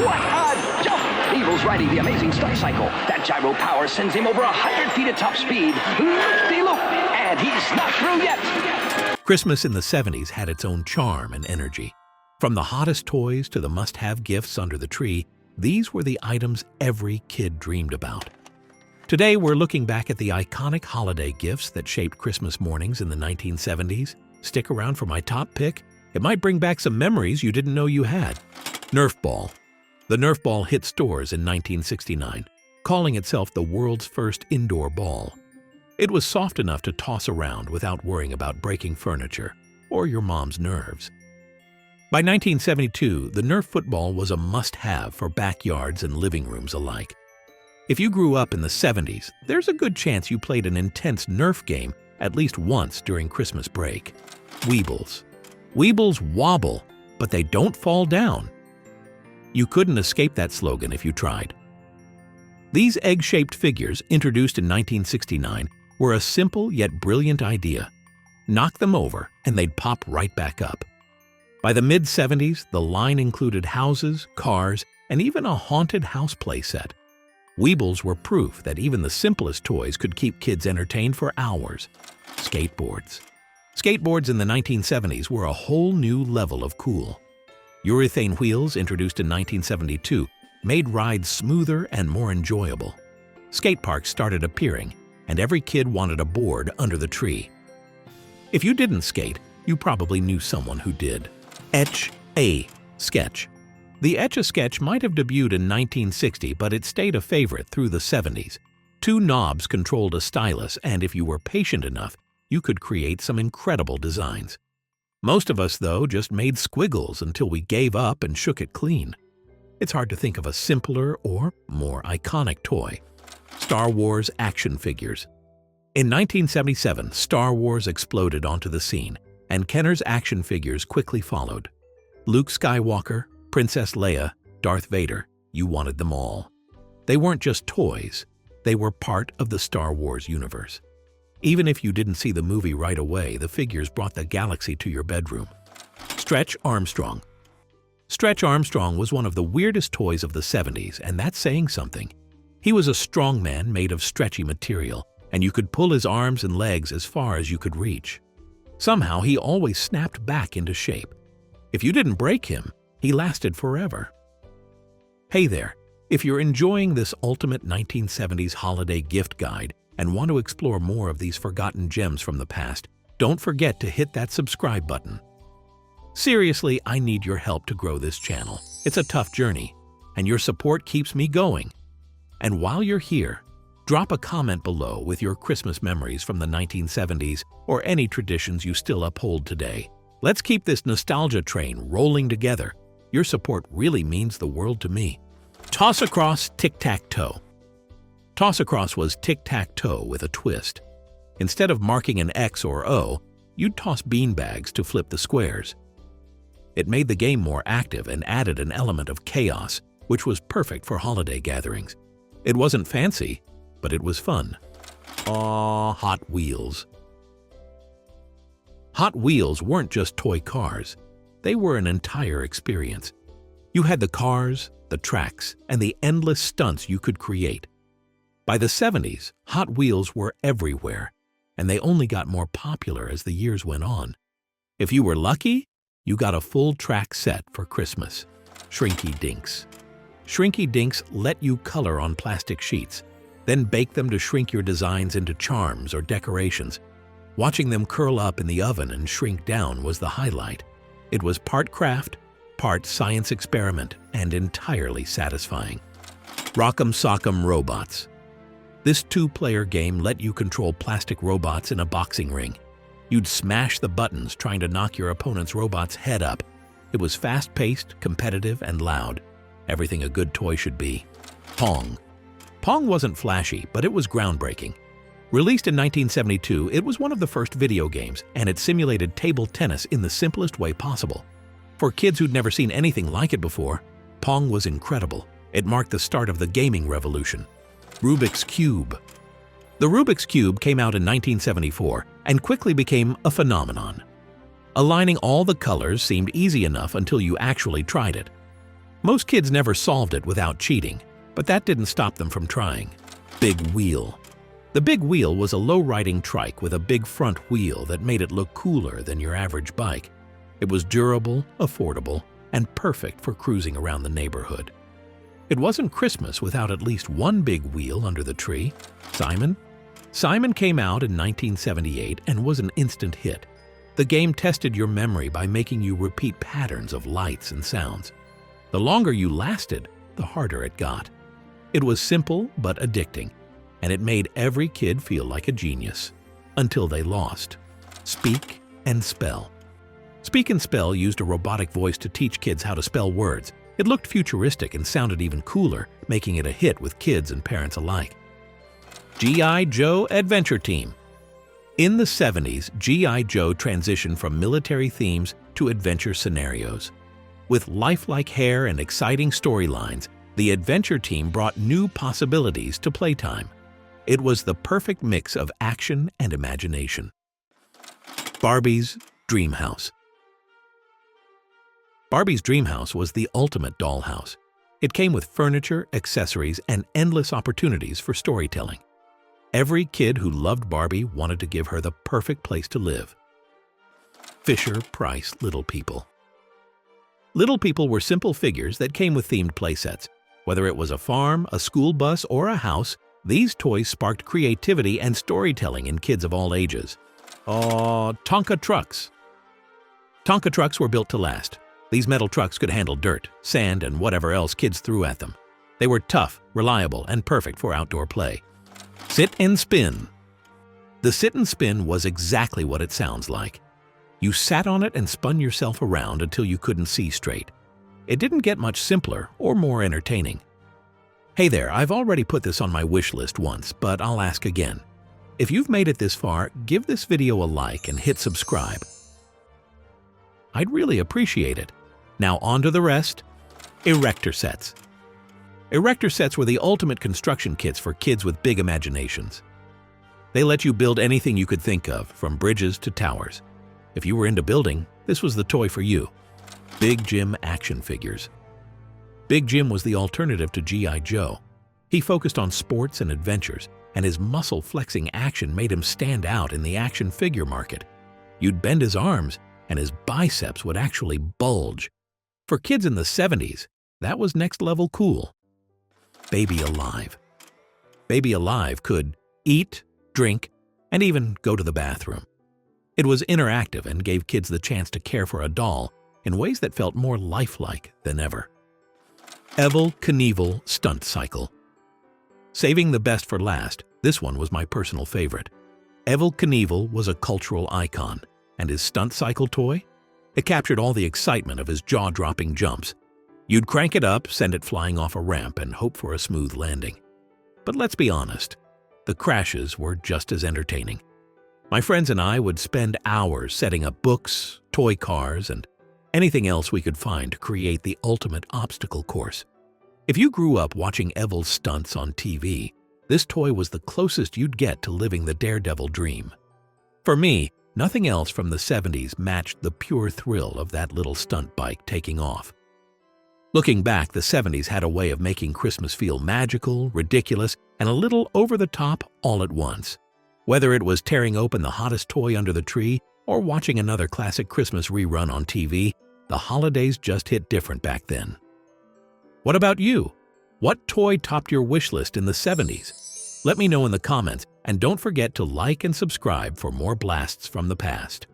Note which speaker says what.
Speaker 1: What a jump! Weebles riding the amazing stunt cycle. That gyro power sends him over 100 feet at top speed. Loop-de-loop, and he's not through yet.
Speaker 2: Christmas in the 70s had its own charm and energy. From the hottest toys to the must-have gifts under the tree, these were the items every kid dreamed about. Today, we're looking back at the iconic holiday gifts that shaped Christmas mornings in the 1970s. Stick around for my top pick. It might bring back some memories you didn't know you had. Nerf Ball. The Nerf Ball hit stores in 1969, calling itself the world's first indoor ball. It was soft enough to toss around without worrying about breaking furniture or your mom's nerves. By 1972, the Nerf football was a must-have for backyards and living rooms alike. If you grew up in the 70s, there's a good chance you played an intense Nerf game at least once during Christmas break. Weebles. Weebles wobble, but they don't fall down. You couldn't escape that slogan if you tried. These egg-shaped figures, introduced in 1969, were a simple yet brilliant idea. Knock them over and they'd pop right back up. By the mid-70s, the line included houses, cars, and even a haunted house playset. Weebles were proof that even the simplest toys could keep kids entertained for hours. Skateboards. Skateboards in the 1970s were a whole new level of cool. Urethane wheels, introduced in 1972, made rides smoother and more enjoyable. Skate parks started appearing, and every kid wanted a board under the tree. If you didn't skate, you probably knew someone who did. Etch-a-Sketch. The Etch-a-Sketch might have debuted in 1960, but it stayed a favorite through the 70s. Two knobs controlled a stylus, and if you were patient enough, you could create some incredible designs. Most of us, though, just made squiggles until we gave up and shook it clean. It's hard to think of a simpler or more iconic toy. Star Wars action figures. In 1977, Star Wars exploded onto the scene, and Kenner's action figures quickly followed. Luke Skywalker, Princess Leia, Darth Vader, you wanted them all. They weren't just toys, they were part of the Star Wars universe. Even if you didn't see the movie right away, the figures brought the galaxy to your bedroom. Stretch Armstrong. Stretch Armstrong was one of the weirdest toys of the 70s, and that's saying something. He was a strong man made of stretchy material, and you could pull his arms and legs as far as you could reach. Somehow, he always snapped back into shape. If you didn't break him, he lasted forever. Hey there, if you're enjoying this ultimate 1970s holiday gift guide and want to explore more of these forgotten gems from the past, don't forget to hit that subscribe button. Seriously, I need your help to grow this channel. It's a tough journey, and your support keeps me going. And while you're here, drop a comment below with your Christmas memories from the 1970s or any traditions you still uphold today. Let's keep this nostalgia train rolling together. Your support really means the world to me. Toss across Tic Tac Toe. Toss across was Tic Tac Toe with a twist. Instead of marking an X or O, you'd toss beanbags to flip the squares. It made the game more active and added an element of chaos, which was perfect for holiday gatherings. It wasn't fancy, but it was fun. Aww, Hot Wheels. Hot Wheels weren't just toy cars. They were an entire experience. You had the cars, the tracks, and the endless stunts you could create. By the 70s, Hot Wheels were everywhere, and they only got more popular as the years went on. If you were lucky, you got a full track set for Christmas. Shrinky Dinks. Shrinky Dinks let you color on plastic sheets, then bake them to shrink your designs into charms or decorations. Watching them curl up in the oven and shrink down was the highlight. It was part craft, part science experiment, and entirely satisfying. Rock'em Sock'em Robots. This two-player game let you control plastic robots in a boxing ring. You'd smash the buttons trying to knock your opponent's robot's head up. It was fast-paced, competitive, and loud. Everything a good toy should be. Pong. Pong wasn't flashy, but it was groundbreaking. Released in 1972, it was one of the first video games, and it simulated table tennis in the simplest way possible. For kids who'd never seen anything like it before, Pong was incredible. It marked the start of the gaming revolution. Rubiks Cube. The Rubiks Cube came out in 1974 and quickly became a phenomenon. Aligning all the colors seemed easy enough until you actually tried it. Most kids never solved it without cheating, but that didn't stop them from trying. Big Wheel. The Big Wheel was a low-riding trike with a big front wheel that made it look cooler than your average bike. It was durable, affordable, and perfect for cruising around the neighborhood. It wasn't Christmas without at least one big wheel under the tree. Simon? Simon came out in 1978 and was an instant hit. The game tested your memory by making you repeat patterns of lights and sounds. The longer you lasted, the harder it got. It was simple but addicting, and it made every kid feel like a genius. Until they lost. Speak and Spell. Speak and Spell used a robotic voice to teach kids how to spell words. It looked futuristic and sounded even cooler, making it a hit with kids and parents alike. G.I. Joe Adventure Team. In the 70s, G.I. Joe transitioned from military themes to adventure scenarios. With lifelike hair and exciting storylines, the Adventure Team brought new possibilities to playtime. It was the perfect mix of action and imagination. Barbies Dreamhouse. Barbies Dreamhouse was the ultimate dollhouse. It came with furniture, accessories, and endless opportunities for storytelling. Every kid who loved Barbie wanted to give her the perfect place to live. FisherPrice Little People. Little People were simple figures that came with themed playsets. Whether it was a farm, a school bus, or a house, these toys sparked creativity and storytelling in kids of all ages. Tonka Trucks. Tonka Trucks were built to last. These metal trucks could handle dirt, sand, and whatever else kids threw at them. They were tough, reliable, and perfect for outdoor play. Sit and Spin. The Sit and Spin was exactly what it sounds like. You sat on it and spun yourself around until you couldn't see straight. It didn't get much simpler or more entertaining. Hey there, I've already put this on my wish list once, but I'll ask again. If you've made it this far, give this video a like and hit subscribe. I'd really appreciate it. Now on to the rest. Erector Sets. Erector Sets were the ultimate construction kits for kids with big imaginations. They let you build anything you could think of, from bridges to towers. If you were into building, this was the toy for you. Big Jim action figures. Big Jim was the alternative to G.I. Joe. He focused on sports and adventures, and his muscle-flexing action made him stand out in the action figure market. You'd bend his arms, and his biceps would actually bulge. For kids in the 70s, that was next-level cool. Baby Alive. Baby Alive could eat, drink, and even go to the bathroom. It was interactive and gave kids the chance to care for a doll in ways that felt more lifelike than ever. Evel Coneval Stunt Cycle. Saving the best for last, this one was my personal favorite. Evel Coneval was a cultural icon, and his stunt cycle toy? It captured all the excitement of his jaw-dropping jumps. You'd crank it up, send it flying off a ramp, and hope for a smooth landing. But let's be honest, the crashes were just as entertaining. My friends and I would spend hours setting up books, toy cars, and anything else we could find to create the ultimate obstacle course. If you grew up watching Evel's stunts on TV, this toy was the closest you'd get to living the daredevil dream. For me, nothing else from the 70s matched the pure thrill of that little stunt bike taking off. Looking back, the 70s had a way of making Christmas feel magical, ridiculous, and a little over-the-top all at once. Whether it was tearing open the hottest toy under the tree or watching another classic Christmas rerun on TV, the holidays just hit different back then. What about you? What toy topped your wish list in the 70s? Let me know in the comments, and don't forget to like and subscribe for more blasts from the past.